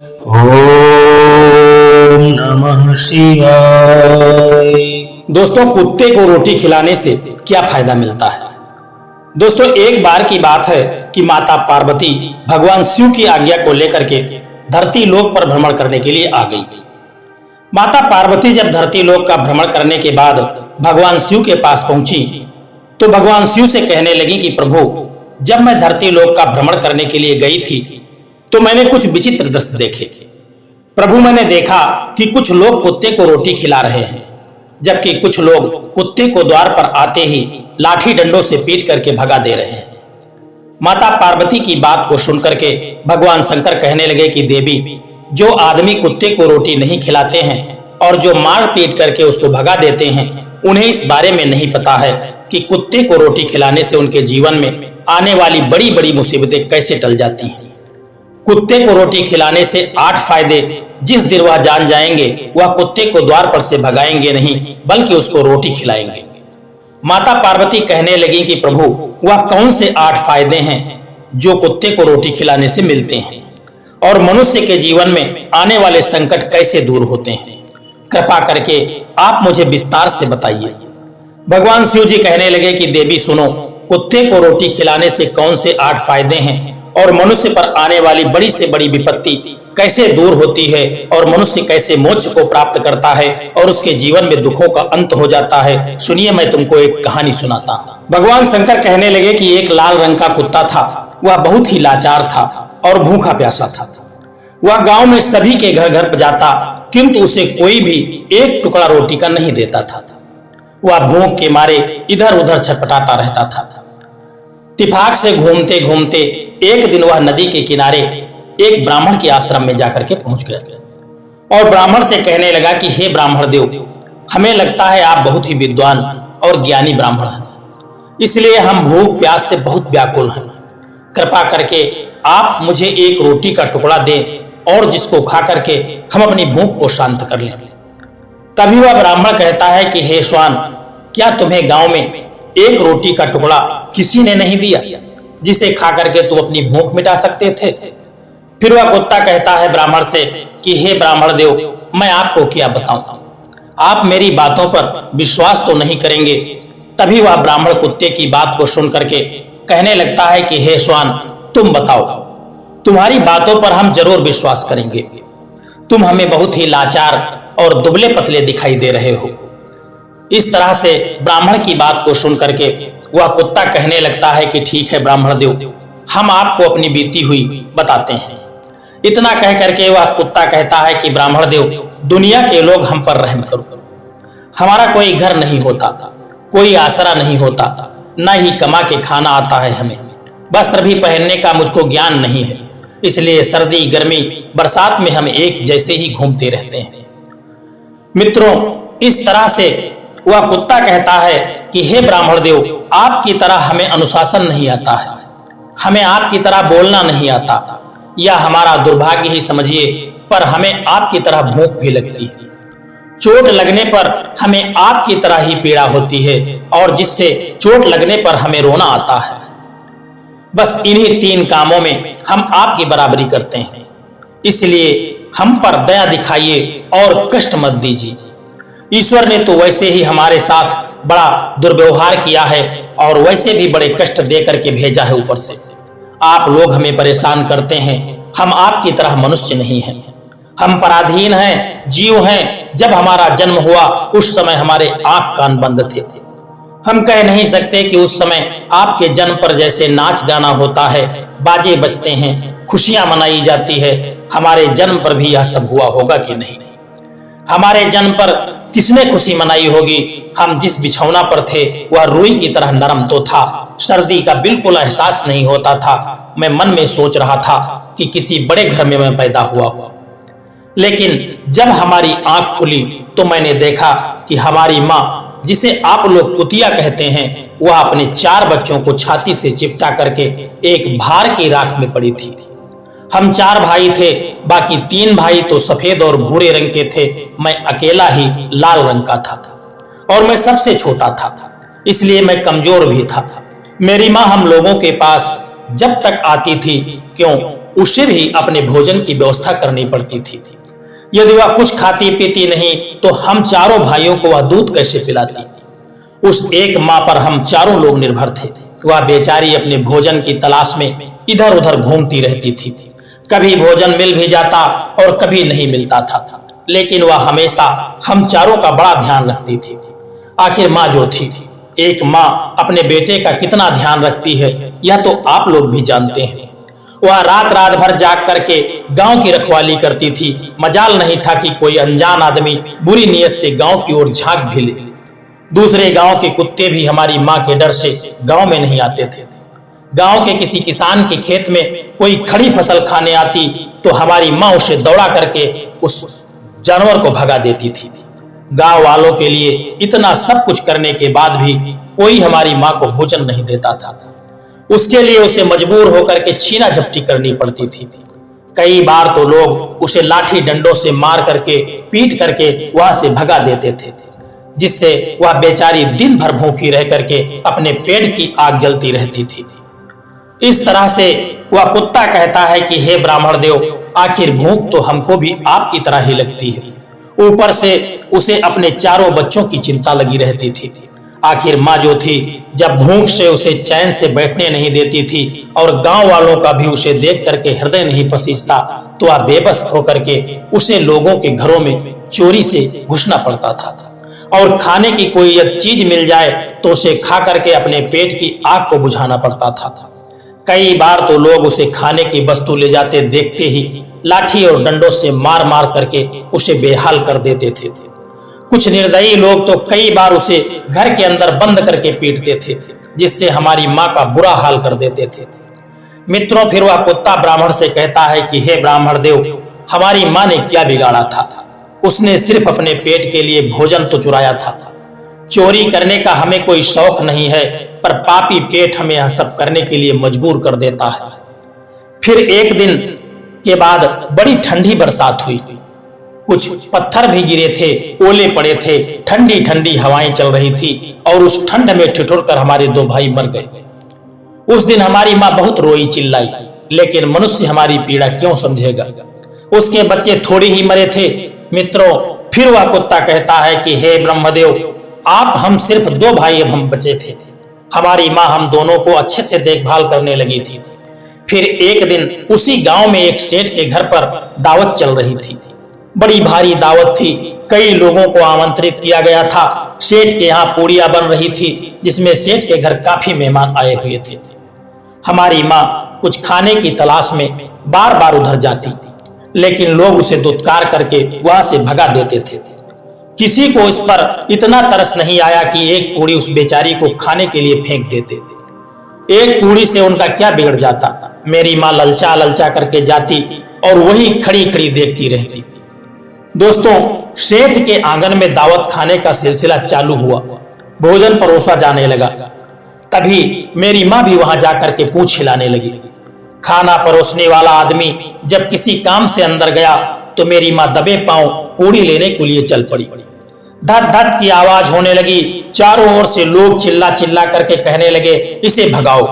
ओम नमः शिवाय। दोस्तों, कुत्ते को रोटी खिलाने से क्या फायदा मिलता है? दोस्तों, एक बार की बात है कि माता पार्वती भगवान शिव की आज्ञा को लेकर के धरती लोक पर भ्रमण करने के लिए आ गई। माता पार्वती जब धरती लोक का भ्रमण करने के बाद भगवान शिव के पास पहुंची तो भगवान शिव से कहने लगी कि प्रभु, जब मैं धरती लोक का भ्रमण करने के लिए गई थी तो मैंने कुछ विचित्र दृश्य देखे। प्रभु, मैंने देखा कि कुछ लोग कुत्ते को रोटी खिला रहे हैं, जबकि कुछ लोग कुत्ते को द्वार पर आते ही लाठी डंडों से पीट करके भगा दे रहे हैं। माता पार्वती की बात को सुनकर के भगवान शंकर कहने लगे कि देवी, जो आदमी कुत्ते को रोटी नहीं खिलाते हैं और जो मार पीट करके उसको भगा देते हैं, उन्हें इस बारे में नहीं पता है कि कुत्ते को रोटी खिलाने से उनके जीवन में आने वाली बड़ी बड़ी मुसीबतें कैसे टल जाती हैं। कुत्ते को रोटी खिलाने से 8 फायदे जिस दिन वह जान जाएंगे, वह कुत्ते को द्वार पर से भगाएंगे नहीं बल्कि उसको रोटी खिलाएंगे। माता पार्वती कहने लगी कि प्रभु, वह कौन से 8 फायदे हैं जो कुत्ते को रोटी खिलाने से मिलते हैं और मनुष्य के जीवन में आने वाले संकट कैसे दूर होते हैं? कृपा करके आप मुझे विस्तार से बताइए। भगवान शिव जी कहने लगे कि देवी सुनो, कुत्ते को रोटी खिलाने से कौन से 8 फायदे हैं और मनुष्य पर आने वाली बड़ी से बड़ी विपत्ति कैसे दूर होती है और मनुष्य कैसे मोक्ष को प्राप्त करता है और उसके जीवन में दुखों का अंत हो जाता है। सुनिए, मैं तुमको एक कहानी सुनाता हूँ। भगवान शंकर कहने लगे कि एक लाल रंग का कुत्ता था। वह बहुत ही लाचार था और भूखा प्यासा था। वह गांव में सभी के घर घर पर जाता, किंतु उसे कोई भी एक टुकड़ा रोटी का नहीं देता था। वह भूख के मारे इधर उधर छटपटाता रहता था। तिफाक से घूमते घूमते एक दिन वह नदी के किनारे एक ब्राह्मण के आश्रम में जाकर के पहुंच गया और ब्राह्मण से कहने लगा कि हे ब्राह्मण देव, हमें लगता है आप बहुत ही विद्वान और ज्ञानी ब्राह्मण हैं, इसलिए हम भूख प्यास से बहुत व्याकुल हैं। कृपा करके आप मुझे एक रोटी का टुकड़ा दें और जिसको खा करके हम अपनी भूख को शांत कर लें। तभी वह ब्राह्मण कहता है कि हे श्वान, क्या तुम्हें गांव में एक रोटी का टुकड़ा किसी ने नहीं दिया जिसे खा करके तुम अपनी भूख मिटा सकते थे? फिर वह कुत्ता कहता है ब्राह्मण से कि हे ब्राह्मण देव, मैं आपको क्या बताऊं, आप मेरी बातों पर विश्वास तो नहीं करेंगे। तभी वह ब्राह्मण कुत्ते की बात को सुन करके कहने लगता है कि हे श्वान, तुम बताओ, तुम्हारी बातों पर हम जरूर विश्वास करेंगे। तुम हमें बहुत ही लाचार और दुबले पतले दिखाई दे रहे हो। इस तरह से ब्राह्मण की बात को सुन करके वह कुत्ता कहने लगता है कि ठीक है ब्राह्मण देव, हम आपको अपनी बीती हुई बताते हैं। इतना कह करके वह कुत्ता कहता है कि ब्राह्मण देव, दुनिया के लोग हम पर रहम करो। हमारा कोई घर नहीं होता, कोई आसरा नहीं होता, न ही कमा के खाना आता है हमें। वस्त्र भी पहनने का मुझको ज्ञान नहीं है, इसलिए सर्दी गर्मी बरसात में हम एक जैसे ही घूमते रहते हैं। मित्रों, इस तरह से वह कुत्ता कहता है कि हे ब्राह्मण देव, आपकी तरह हमें अनुशासन नहीं आता है, हमें आपकी तरह बोलना नहीं आता, यह हमारा दुर्भाग्य ही समझिए, पर हमें आपकी तरह भूख भी लगती है। चोट लगने पर हमें आपकी तरह ही पीड़ा होती है और जिससे चोट लगने पर हमें रोना आता है। बस इन्हीं 3 कामों में हम आपकी बराबरी करते हैं, इसलिए हम पर दया दिखाइए और कष्ट मत दीजिए। ईश्वर ने तो वैसे ही हमारे साथ बड़ा दुर्व्यवहार किया है और वैसे भी बड़े कष्ट दे करके भेजा है ऊपर से। आप लोग हमें परेशान करते हैं, हम आपकी तरह मनुष्य नहीं हैं, हम पराधीन हैं, जीव हैं। जब हमारा जन्म हुआ उस समय हमारे आंख कान बंद थे। हम कह नहीं सकते कि उस समय आपके जन्म पर जैसे नाच गाना होता है, बाजे बजते हैं, खुशियां मनाई जाती है, हमारे जन्म पर भी यह सब हुआ होगा कि नहीं? हमारे जन्म पर किसने खुशी मनाई होगी? हम जिस बिछौना पर थे वह रुई की तरह नरम तो था, सर्दी का बिल्कुल एहसास नहीं होता था। मैं मन में सोच रहा था कि किसी बड़े घर में मैं पैदा हुआ। लेकिन जब हमारी आंख खुली तो मैंने देखा कि हमारी माँ, जिसे आप लोग कुतिया कहते हैं, वह अपने 4 बच्चों को छाती से चिपटा करके एक भार की राख में पड़ी थी। हम 4 भाई थे, बाकी 3 भाई तो सफेद और भूरे रंग के थे, मैं अकेला ही लाल रंग का था और मैं सबसे छोटा था, इसलिए मैं कमजोर भी था। मेरी माँ हम लोगों के पास जब तक आती थी, क्यों उसे भी अपने भोजन की व्यवस्था करनी पड़ती थी। यदि वह कुछ खाती पीती नहीं तो हम चारों भाइयों को वह दूध कैसे पिलाती। उस एक माँ पर हम चारों लोग निर्भर थे। वह बेचारी अपने भोजन की तलाश में इधर उधर घूमती रहती थी। कभी भोजन मिल भी जाता और कभी नहीं मिलता था, लेकिन वह हमेशा हम चारों का बड़ा ध्यान रखती थी। आखिर माँ जो थी, एक माँ अपने बेटे का कितना ध्यान रखती है यह तो आप लोग भी जानते हैं। वह रात रात भर जाग करके गांव की रखवाली करती थी। मजाल नहीं था कि कोई अनजान आदमी बुरी नीयत से गांव की ओर झांक भी ले। दूसरे गांव के कुत्ते भी हमारी माँ के डर से गांव में नहीं आते थे। गांव के किसी किसान के खेत में कोई खड़ी फसल खाने आती तो हमारी माँ उसे दौड़ा करके उस जानवर को भगा देती थी। गांव वालों के लिए इतना सब कुछ करने के बाद भी कोई हमारी माँ को भोजन नहीं देता था। उसके लिए उसे मजबूर होकर के छीना झपटी करनी पड़ती थी। कई बार तो लोग उसे लाठी डंडों से मार करके पीट करके वहां से भगा देते थे, जिससे वह बेचारी दिन भर भूखी रह करके अपने पेट की आग जलती रहती थी। इस तरह से वह कुत्ता कहता है कि हे ब्राह्मण देव, आखिर भूख तो हमको भी आपकी तरह ही लगती है। ऊपर से उसे अपने चारों बच्चों की चिंता लगी रहती थी। आखिर माँ जो थी, जब भूख से उसे चैन से बैठने नहीं देती थी और गांव वालों का भी उसे देख करके हृदय नहीं पसीजता, तो वह बेबस होकर के उसे लोगों के घरों में चोरी से घुसना पड़ता था। और खाने की कोई चीज मिल जाए तो उसे खा करके अपने पेट की आग को बुझाना पड़ता था। कई बार तो लोग उसे खाने की वस्तु ले जाते देखते ही लाठी और डंडों से मार मार करके उसे बेहाल कर देते थे। कुछ निर्दयी लोग तो कई बार उसे घर के अंदर बंद करके पीटते थे, जिससे हमारी माँ का बुरा हाल कर देते थे। मित्रों, फिर वह कुत्ता ब्राह्मण से कहता है कि हे ब्राह्मण देव, हमारी माँ ने क्या बिगाड़ा था? उसने सिर्फ अपने पेट के लिए भोजन तो चुराया था। चोरी करने का हमें कोई शौक नहीं है, पर पापी पेट हमें यह सब करने के लिए मजबूर कर देता है। फिर एक दिन के बाद बड़ी ठंडी बरसात हुई। कुछ पत्थर भी गिरे थे, ओले पड़े थे, ठंडी ठंडी हवाएं चल रही थी और उस ठंड में ठिठुर कर हमारे दो भाई मर गए। उस दिन हमारी माँ बहुत रोई चिल्लाई, लेकिन मनुष्य हमारी पीड़ा क्यों समझेगा। उसके बच्चे थोड़ी ही मरे थे। मित्रों, फिर वह कुत्ता कहता है कि हे ब्रह्मदेव, आप हम सिर्फ दो भाई अब हम बचे थे। हमारी माँ हम दोनों को अच्छे से देखभाल करने लगी थी। फिर एक दिन उसी गांव में एक सेठ के घर पर दावत चल रही थी। बड़ी भारी दावत थी, कई लोगों को आमंत्रित किया गया था। सेठ के यहाँ पूड़ियां बन रही थी, जिसमें सेठ के घर काफी मेहमान आए हुए थे। हमारी माँ कुछ खाने की तलाश में बार बार उधर जाती, लेकिन लोग उसे दुत्कार करके वहां से भगा देते थे। किसी को इस पर इतना तरस नहीं आया कि एक पूड़ी उस बेचारी को खाने के लिए फेंक देते थे। एक पूड़ी से उनका क्या बिगड़ जाता। मेरी माँ ललचा ललचा करके जाती और वही खड़ी खड़ी देखती रहती। दोस्तों, सेठ के आंगन में दावत खाने का सिलसिला चालू हुआ। भोजन परोसा जाने लगा। तभी मेरी माँ भी वहां जाकर के पूंछ हिलाने लगी। खाना परोसने वाला आदमी जब किसी काम से अंदर गया तो मेरी माँ दबे पांव पूड़ी लेने के लिए चल पड़ी। धत धत की आवाज होने लगी। चारों ओर से लोग चिल्ला चिल्ला करके कहने लगे, इसे भगाओ,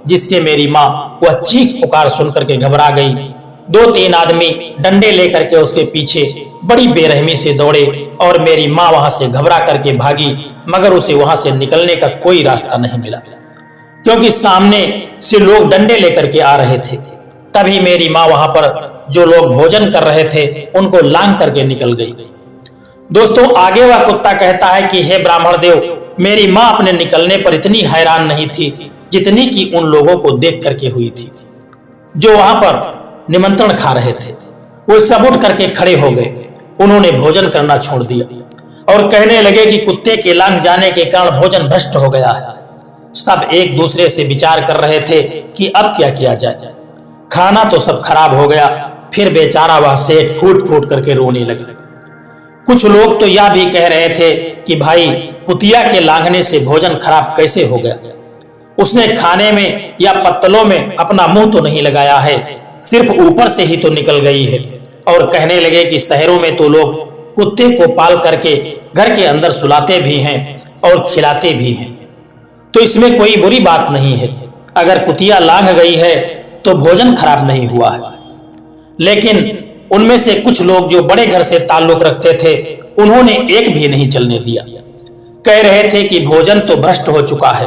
जिससे मेरी माँ वह चीख पुकार सुन करके घबरा गई। दो तीन आदमी डंडे लेकर के उसके पीछे बड़ी बेरहमी से दौड़े और मेरी माँ वहां से घबरा करके भागी, मगर उसे वहां से निकलने का कोई रास्ता नहीं मिला, क्योंकि सामने से लोग डंडे लेकर के आ रहे थे। तभी मेरी माँ वहां पर जो लोग भोजन कर रहे थे उनको लांग करके निकल गई। दोस्तों, आगे वह कुत्ता कहता है कि हे ब्राह्मण देव, मेरी माँ अपने निकलने पर इतनी हैरान नहीं थी जितनी कि उन लोगों को देख करके हुई थी जो वहां पर निमंत्रण खा रहे थे। वो सब उठ करके खड़े हो गए। उन्होंने भोजन करना छोड़ दिया और कहने लगे कि कुत्ते के लांग जाने के कारण भोजन भ्रष्ट हो गया है। सब एक दूसरे से विचार कर रहे थे कि अब क्या किया जाए। खाना तो सब खराब हो गया। फिर बेचारा वह सेठ फूट फूट करके रोने लगा। कुछ लोग तो यह भी कह रहे थे कि भाई, कुतिया के लांघने से भोजन खराब कैसे हो गया। उसने खाने में या पत्तलों में अपना मुंह तो नहीं लगाया है, सिर्फ ऊपर से ही तो निकल गई है। और कहने लगे कि शहरों में तो लोग कुत्ते को पाल करके घर के अंदर सुलाते भी हैं और खिलाते भी हैं, तो इसमें कोई बुरी बात नहीं है। अगर कुतिया लांघ गई है तो भोजन खराब नहीं हुआ है। लेकिन उनमें से कुछ लोग जो बड़े घर से ताल्लुक रखते थे, उन्होंने एक भी नहीं चलने दिया। कह रहे थे कि भोजन तो भ्रष्ट हो चुका है,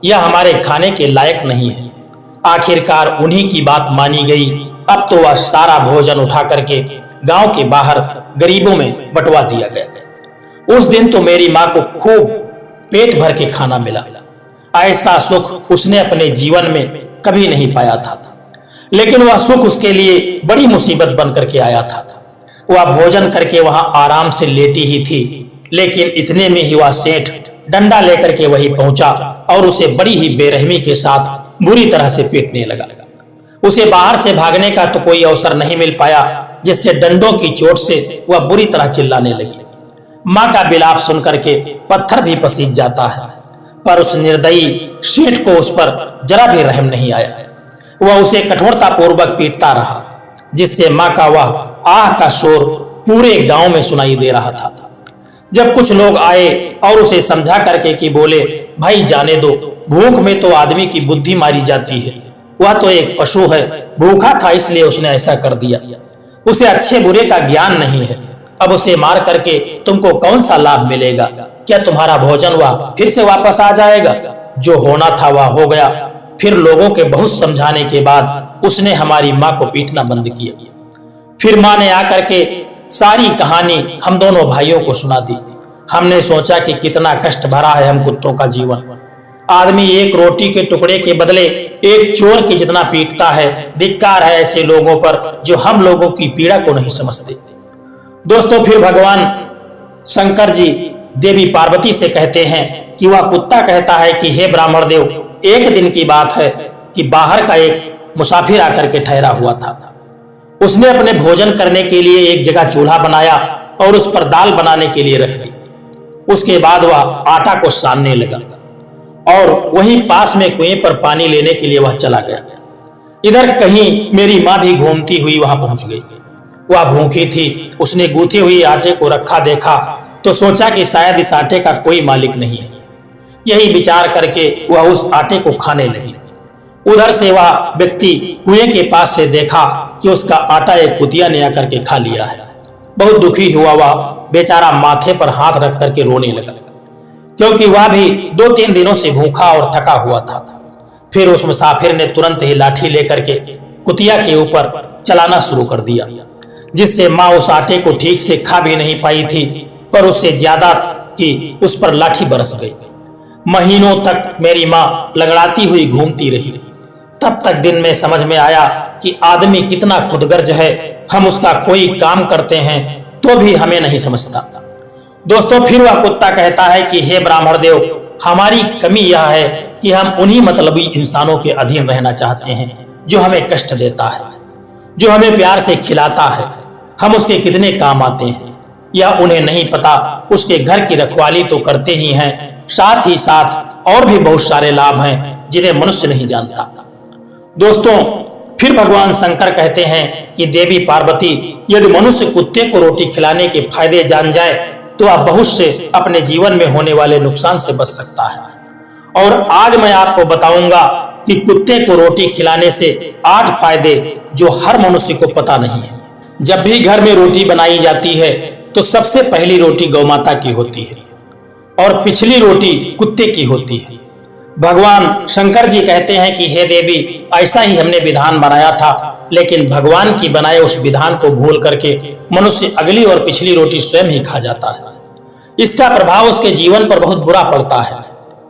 यह हमारे खाने के लायक नहीं है। आखिरकार उन्हीं की बात मानी गई। अब तो वह सारा भोजन उठा करके गांव के बाहर गरीबों में बंटवा दिया गया। उस दिन तो मेरी माँ को खूब पेट भर के खाना मिला। ऐसा सुख उसने अपने जीवन में कभी नहीं पाया था। लेकिन वह सुख उसके लिए बड़ी मुसीबत बन करके आया था। वह भोजन करके वहां आराम से लेटी ही थी, लेकिन इतने में ही वह सेठ डंडा लेकर के वहीं पहुंचा और उसे बड़ी ही बेरहमी के साथ बुरी तरह से पीटने लगा। उसे बाहर से भागने का तो कोई अवसर नहीं मिल पाया, जिससे डंडों की चोट से वह बुरी तरह चिल्लाने लगी। माँ का बिलाप सुनकर के पत्थर भी पसीज जाता है, पर उस निर्दयी सेठ को उस पर जरा भी रहम नहीं आया। वह उसे कठोरता पूर्वक पीटता रहा, जिससे माँ का वह आह का शोर पूरे गांव में सुनाई दे रहा था। जब कुछ लोग आए और उसे समझा करके कि बोले, भाई जाने दो, भूख में तो आदमी की बुद्धि मारी जाती है, वह तो एक पशु है, भूखा था इसलिए उसने ऐसा कर दिया, उसे अच्छे बुरे का ज्ञान नहीं है, अब उसे मार करके तुमको कौन सा लाभ मिलेगा? क्या तुम्हारा भोजन वह फिर से वापस आ जाएगा? जो होना था वह हो गया। फिर लोगों के बहुत समझाने के बाद उसने हमारी माँ को पीटना बंद किया। फिर माँ ने आकर के सारी कहानी हम दोनों भाइयों को सुना दी। हमने सोचा कि कितना कष्ट भरा है हम कुत्तों का जीवन। आदमी एक रोटी के टुकड़े के बदले एक चोर की जितना पीटता है। धिक्कार है ऐसे लोगों पर जो हम लोगों की पीड़ा को नहीं समझते। दोस्तों, फिर भगवान शंकर जी देवी पार्वती से कहते हैं कि वह कुत्ता कहता है कि हे ब्राह्मण देव, एक दिन की बात है कि बाहर का एक मुसाफिर आकर के ठहरा हुआ था। उसने अपने भोजन करने के लिए एक जगह चूल्हा बनाया और उस पर दाल बनाने के लिए रख दी। उसके बाद वह आटा को सानने लगा और वहीं पास में कुएं पर पानी लेने के लिए वह चला गया। इधर कहीं मेरी माँ भी घूमती हुई वहां पहुंच गई। वह भूखी थी। उसने गूंथे हुए आटे को रखा देखा तो सोचा कि शायद इस आटे का कोई मालिक नहीं है। यही विचार करके वह उस आटे को खाने लगी। उधर से वह व्यक्ति कुएं के पास से देखा कि उसका आटा एक कुतिया ने आकर के खा लिया है। बहुत दुखी हुआ वह बेचारा माथे पर हाथ रख करके रोने लगा, क्योंकि वह भी 2-3 दिनों से भूखा और थका हुआ था। फिर उस मुसाफिर ने तुरंत ही लाठी लेकर के कुतिया के ऊपर चलाना शुरू कर दिया, जिससे माँ उस आटे को ठीक से खा भी नहीं पाई थी, पर उससे ज्यादा कि उस पर लाठी बरस गई। महीनों तक मेरी माँ लंगड़ाती हुई घूमती रही। तब तक दिन में समझ में आया कि आदमी कितना खुदगर्ज है। हम उसका कोई काम करते हैं तो भी हमें नहीं समझता। दोस्तों, फिर वह कुत्ता कहता है कि हे ब्राह्मण देव, हमारी कमी यह है कि हम उन्हीं मतलबी इंसानों के अधीन रहना चाहते हैं जो हमें कष्ट देता है, जो हमें प्यार से खिलाता है। हम उसके कितने काम आते हैं यह उन्हें नहीं पता। उसके घर की रखवाली तो करते ही हैं, साथ ही साथ और भी बहुत सारे लाभ हैं जिन्हें मनुष्य नहीं जानता। दोस्तों, फिर भगवान शंकर कहते हैं कि देवी पार्वती, यदि मनुष्य कुत्ते को रोटी खिलाने के फायदे जान जाए तो वह बहुत से अपने जीवन में होने वाले नुकसान से बच सकता है। और आज मैं आपको बताऊंगा कि कुत्ते को रोटी खिलाने से 8 फायदे जो हर मनुष्य को पता नहीं है। जब भी घर में रोटी बनाई जाती है तो सबसे पहली रोटी गौमाता की होती है और पिछली रोटी कुत्ते की होती है। भगवान शंकर जी कहते हैं कि हे देवी, ऐसा ही हमने विधान बनाया था, लेकिन भगवान की बनाए उस विधान को भूल करके मनुष्य अगली और पिछली रोटी स्वयं ही खा जाता है। इसका प्रभाव उसके जीवन पर बहुत बुरा पड़ता है।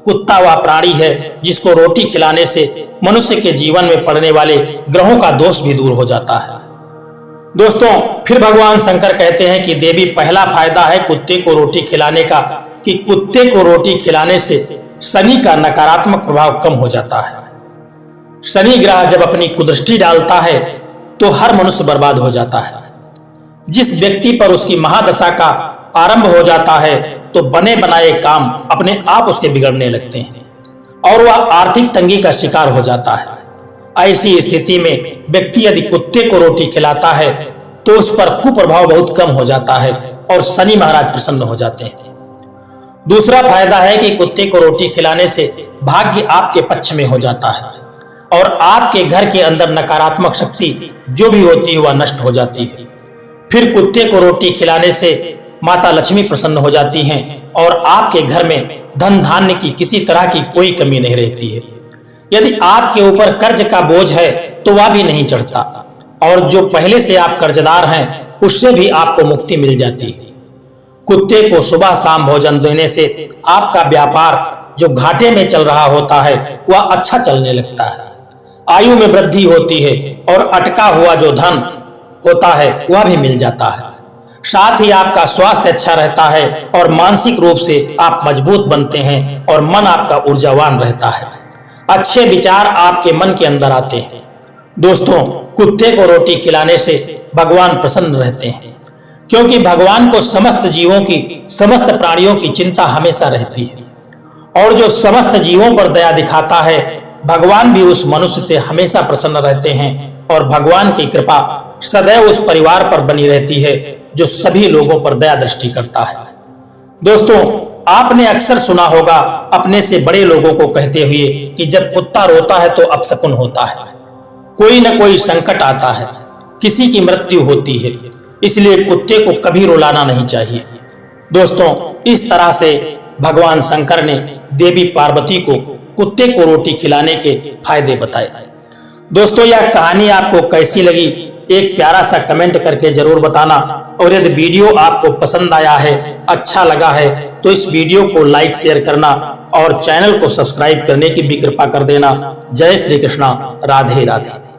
कुत्ता वह प्राणी है जिसको रोटी खिलाने से मनुष्य के जीवन में पड़ने वाले ग्रहों का दोष भी दूर हो जाता है। दोस्तों, फिर भगवान शंकर कहते हैं कि देवी, पहला फायदा है कुत्ते को रोटी खिलाने का कि कुत्ते को रोटी खिलाने से शनि का नकारात्मक प्रभाव कम हो जाता है। शनि ग्रह जब अपनी कुदृष्टि डालता है तो हर मनुष्य बर्बाद हो जाता है। जिस व्यक्ति पर उसकी महादशा का आरंभ हो जाता है तो बने बनाए काम अपने आप उसके बिगड़ने लगते हैं और वह आर्थिक तंगी का शिकार हो जाता है। ऐसी स्थिति में व्यक्ति यदि कुत्ते को रोटी खिलाता है तो उस पर कुप्रभाव बहुत कम हो जाता है और शनि महाराज प्रसन्न हो जाते हैं। दूसरा फायदा है कि कुत्ते को रोटी खिलाने से भाग्य आपके पक्ष में हो जाता है। और आपके घर के अंदर नकारात्मक शक्ति जो भी होती है वह नष्ट हो जाती है। फिर कुत्ते को रोटी खिलाने से माता लक्ष्मी प्रसन्न हो जाती हैं और आपके घर में धन धान्य की किसी तरह की कोई कमी नहीं रहती है। यदि आपके ऊपर कर्ज का बोझ है तो वह भी नहीं चढ़ता और जो पहले से आप कर्जदार हैं उससे भी आपको मुक्ति मिल जाती है। कुत्ते को सुबह शाम भोजन देने से आपका व्यापार जो घाटे में चल रहा होता है वह अच्छा चलने लगता है, आयु में वृद्धि होती है और अटका हुआ जो धन होता है वह भी मिल जाता है। साथ ही आपका स्वास्थ्य अच्छा रहता है और मानसिक रूप से आप मजबूत बनते हैं और मन आपका ऊर्जावान रहता है। अच्छे विचार आपके मन के अंदर आते हैं। दोस्तों, कुत्ते को रोटी खिलाने से भगवान प्रसन्न रहते हैं क्योंकि भगवान को समस्त जीवों की, समस्त प्राणियों की चिंता हमेशा रहती है और जो समस्त जीवों पर दया दिखाता है भगवान भी उस मनुष्य से हमेशा प्रसन्न रहते हैं और भगवान की कृपा सदैव उस परिवार पर बनी रहती है जो सभी लोगों पर दया दृष्टि करता है। दोस्तों, आपने अक्सर सुना होगा अपने से बड़े लोगों को कहते हुए कि जब कुत्ता रोता है तो अपशकुन होता है, कोई न कोई संकट आता है, किसी की मृत्यु होती है, इसलिए कुत्ते को कभी रुलाना नहीं चाहिए। दोस्तों, इस तरह से भगवान शंकर ने देवी पार्वती को कुत्ते को रोटी खिलाने के फायदे बताए। दोस्तों, यह कहानी आपको कैसी लगी एक प्यारा सा कमेंट करके जरूर बताना और यदि वीडियो आपको पसंद आया है, अच्छा लगा है तो इस वीडियो को लाइक शेयर करना और चैनल को सब्सक्राइब करने की भी कृपा कर देना। जय श्री कृष्णा, राधे राधे।